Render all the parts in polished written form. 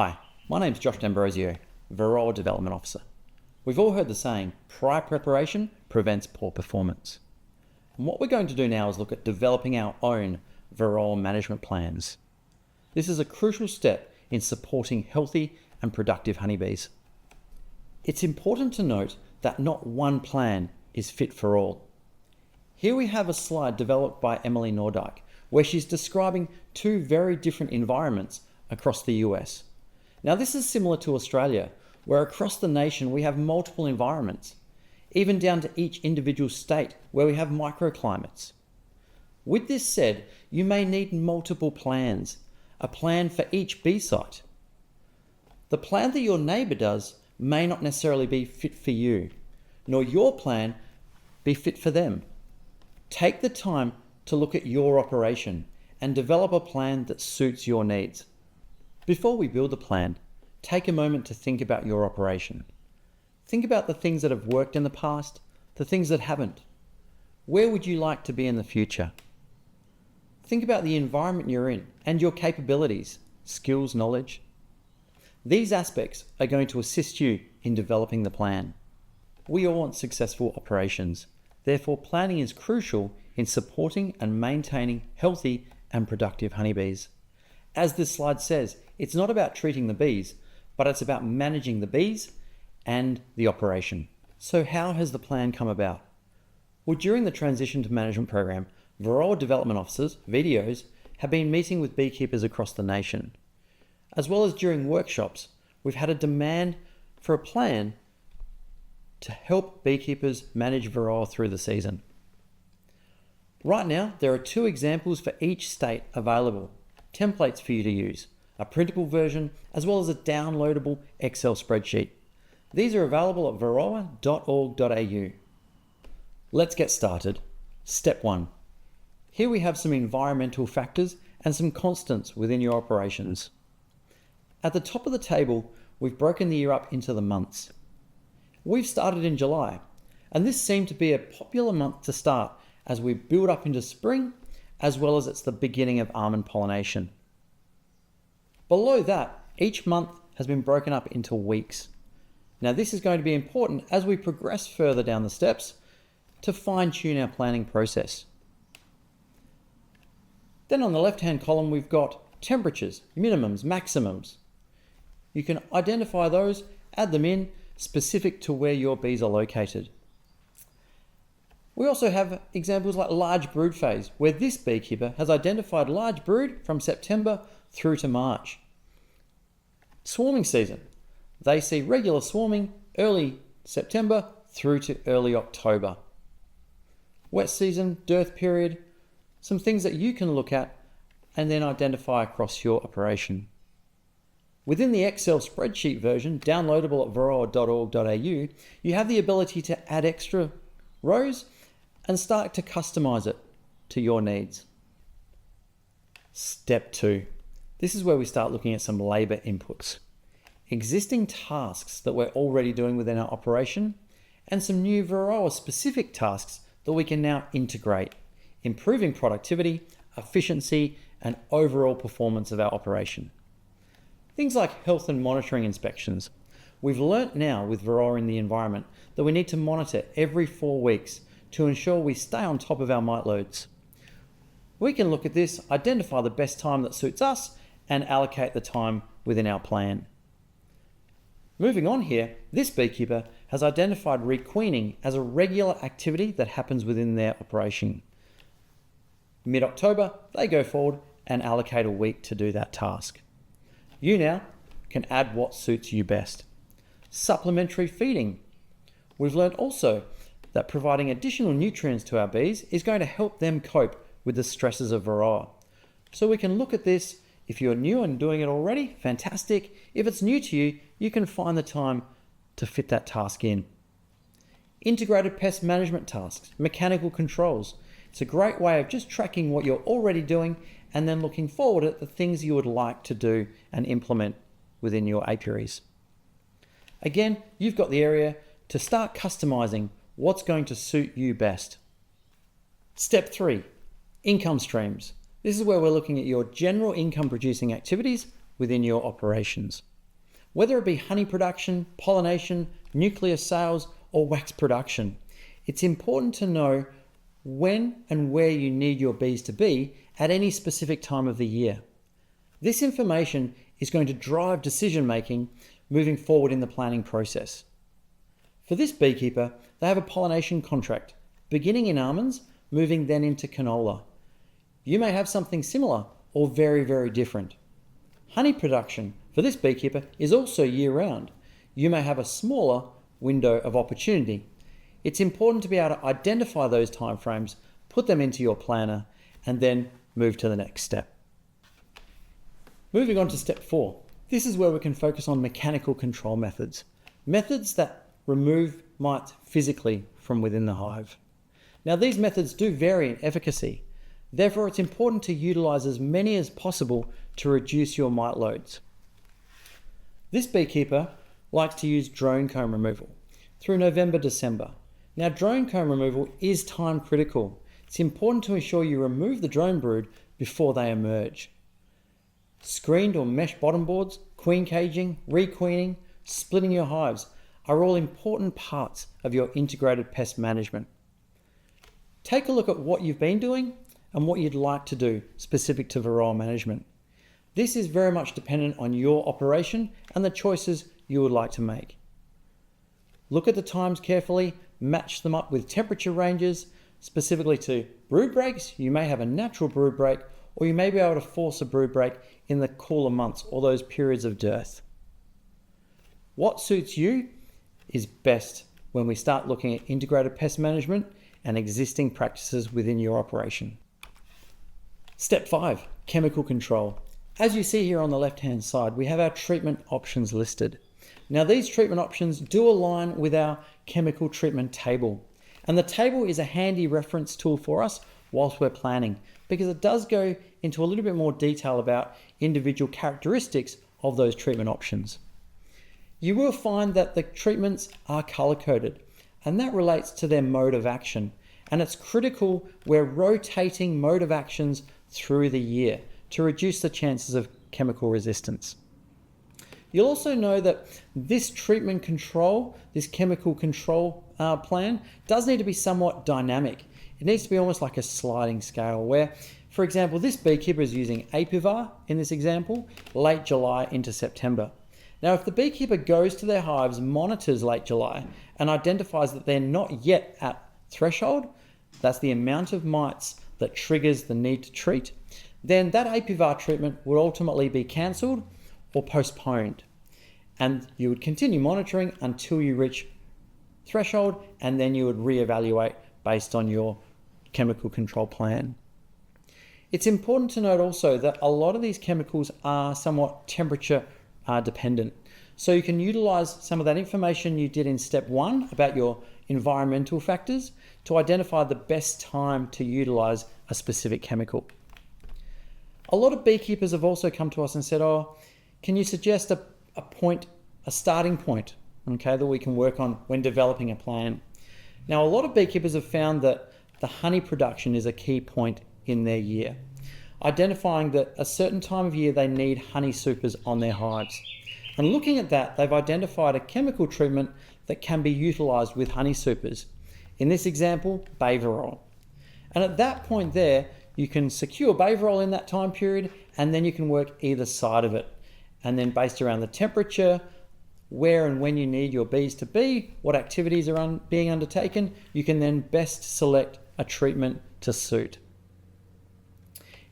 Hi, my name's Josh D'Ambrosio, Varroa Development Officer. We've all heard the saying, prior preparation prevents poor performance. And what we're going to do now is look at developing our own Varroa management plans. This is a crucial step in supporting healthy and productive honeybees. It's important to note that not one plan is fit for all. Here we have a slide developed by Emily Nordyke, where she's describing two very different environments across the US. Now this is similar to Australia, where across the nation we have multiple environments, even down to each individual state where we have microclimates. With this said, you may need multiple plans, a plan for each bee site. The plan that your neighbour does may not necessarily be fit for you, nor your plan be fit for them. Take the time to look at your operation and develop a plan that suits your needs. Before we build a plan, take a moment to think about your operation. Think about the things that have worked in the past, the things that haven't. Where would you like to be in the future? Think about the environment you're in and your capabilities, skills, knowledge. These aspects are going to assist you in developing the plan. We all want successful operations. Therefore, planning is crucial in supporting and maintaining healthy and productive honeybees. As this slide says, it's not about treating the bees, but it's about managing the bees and the operation. So how has the plan come about? Well, during the Transition to Management Program, Varroa Development Officers, VDOs, have been meeting with beekeepers across the nation. As well as during workshops, we've had a demand for a plan to help beekeepers manage Varroa through the season. Right now, there are 2 examples for each state available, templates for you to use, a printable version, as well as a downloadable Excel spreadsheet. These are available at varroa.org.au. Let's get started. Step 1. Here we have some environmental factors and some constants within your operations. At the top of the table, we've broken the year up into the months. We've started in July, and this seemed to be a popular month to start as we build up into spring, as well as it's the beginning of almond pollination. Below that, each month has been broken up into weeks. Now this is going to be important as we progress further down the steps to fine-tune our planning process. Then on the left-hand column, we've got temperatures, minimums, maximums. You can identify those, add them in, specific to where your bees are located. We also have examples like large brood phase, where this beekeeper has identified large brood from September through to March. Swarming season. They see regular swarming early September through to early October. Wet season, dearth period, some things that you can look at and then identify across your operation. Within the Excel spreadsheet version, downloadable at varroa.org.au, you have the ability to add extra rows and start to customize it to your needs. Step 2. This is where we start looking at some labor inputs. Existing tasks that we're already doing within our operation and some new Varroa specific tasks that we can now integrate, improving productivity, efficiency, and overall performance of our operation. Things like health and monitoring inspections. We've learnt now with Varroa in the environment that we need to monitor every 4 weeks to ensure we stay on top of our mite loads. We can look at this, identify the best time that suits us, and allocate the time within our plan. Moving on here, this beekeeper has identified requeening as a regular activity that happens within their operation. Mid-October, they go forward and allocate a week to do that task. You now can add what suits you best. Supplementary feeding. We've learned also that providing additional nutrients to our bees is going to help them cope with the stresses of Varroa. So we can look at this. If you're new and doing it already, fantastic. If it's new to you, you can find the time to fit that task in. Integrated pest management tasks, mechanical controls. It's a great way of just tracking what you're already doing and then looking forward at the things you would like to do and implement within your apiaries. Again, you've got the area to start customizing what's going to suit you best. Step 3, income streams. This is where we're looking at your general income producing activities within your operations. Whether it be honey production, pollination, nuclear sales, or wax production, it's important to know when and where you need your bees to be at any specific time of the year. This information is going to drive decision making moving forward in the planning process. For this beekeeper, they have a pollination contract, beginning in almonds, moving then into canola. You may have something similar or very, very different. Honey production for this beekeeper is also year-round. You may have a smaller window of opportunity. It's important to be able to identify those timeframes, put them into your planner, and then move to the next step. Moving on to step 4. This is where we can focus on mechanical control methods. Methods that remove mites physically from within the hive. Now, these methods do vary in efficacy. Therefore, it's important to utilize as many as possible to reduce your mite loads. This beekeeper likes to use drone comb removal through November, December. Now, drone comb removal is time critical. It's important to ensure you remove the drone brood before they emerge. Screened or mesh bottom boards, queen caging, requeening, splitting your hives are all important parts of your integrated pest management. Take a look at what you've been doing and what you'd like to do specific to Varroa management. This is very much dependent on your operation and the choices you would like to make. Look at the times carefully, match them up with temperature ranges. Specifically to brood breaks, you may have a natural brood break, or you may be able to force a brood break in the cooler months or those periods of dearth. What suits you is best when we start looking at integrated pest management and existing practices within your operation. Step 5, chemical control. As you see here on the left-hand side, we have our treatment options listed. Now, these treatment options do align with our chemical treatment table. And the table is a handy reference tool for us whilst we're planning, because it does go into a little bit more detail about individual characteristics of those treatment options. You will find that the treatments are color-coded, and that relates to their mode of action. And it's critical we're rotating mode of actions through the year to reduce the chances of chemical resistance. You'll also know that this treatment control, this chemical control plan, does need to be somewhat dynamic. It needs to be almost like a sliding scale where, for example, this beekeeper is using Apivar in this example, late July into September. Now, if the beekeeper goes to their hives, monitors late July, and identifies that they're not yet at threshold, that's the amount of mites that triggers the need to treat, then that Apivar treatment would ultimately be cancelled or postponed. And you would continue monitoring until you reach threshold, and then you would reevaluate based on your chemical control plan. It's important to note also that a lot of these chemicals are somewhat temperature dependent. So you can utilize some of that information you did in step 1 about your environmental factors to identify the best time to utilize a specific chemical. A lot of beekeepers have also come to us and said, can you suggest a starting point, okay, that we can work on when developing a plan? Now, a lot of beekeepers have found that the honey production is a key point in their year, identifying that a certain time of year they need honey supers on their hives. And looking at that, they've identified a chemical treatment that can be utilized with honey supers. In this example, Varroa. And at that point there, you can secure Varroa in that time period, and then you can work either side of it. And then based around the temperature, where and when you need your bees to be, what activities are being undertaken, you can then best select a treatment to suit.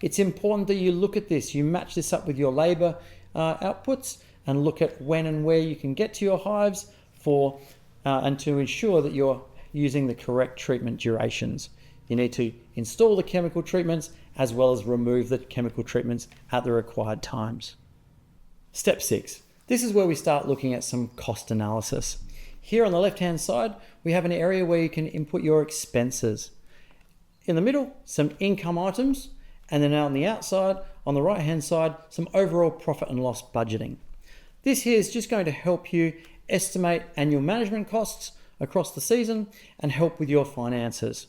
It's important that you look at this, you match this up with your labour outputs, and look at when and where you can get to your hives and to ensure that you're using the correct treatment durations. You need to install the chemical treatments as well as remove the chemical treatments at the required times. Step 6. This is where we start looking at some cost analysis. Here on the left-hand side, we have an area where you can input your expenses. In the middle, some income items, and then out on the outside, on the right-hand side, some overall profit and loss budgeting. This here is just going to help you estimate annual management costs across the season and help with your finances.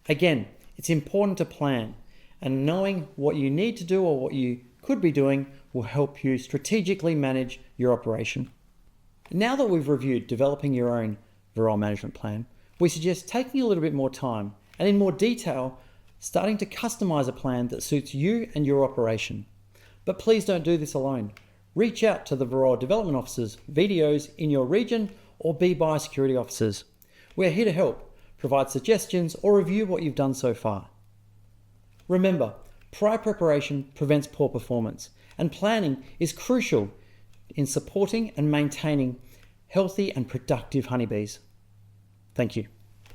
Again, it's important to plan, and knowing what you need to do or what you could be doing will help you strategically manage your operation. Now that we've reviewed developing your own Varroa management plan, we suggest taking a little bit more time and in more detail starting to customize a plan that suits you and your operation. But please don't do this alone. Reach out to the Varroa development officers, VDOs in your region, or bee biosecurity officers. We're here to help, provide suggestions, or review what you've done so far. Remember, prior preparation prevents poor performance, and planning is crucial in supporting and maintaining healthy and productive honeybees. Thank you.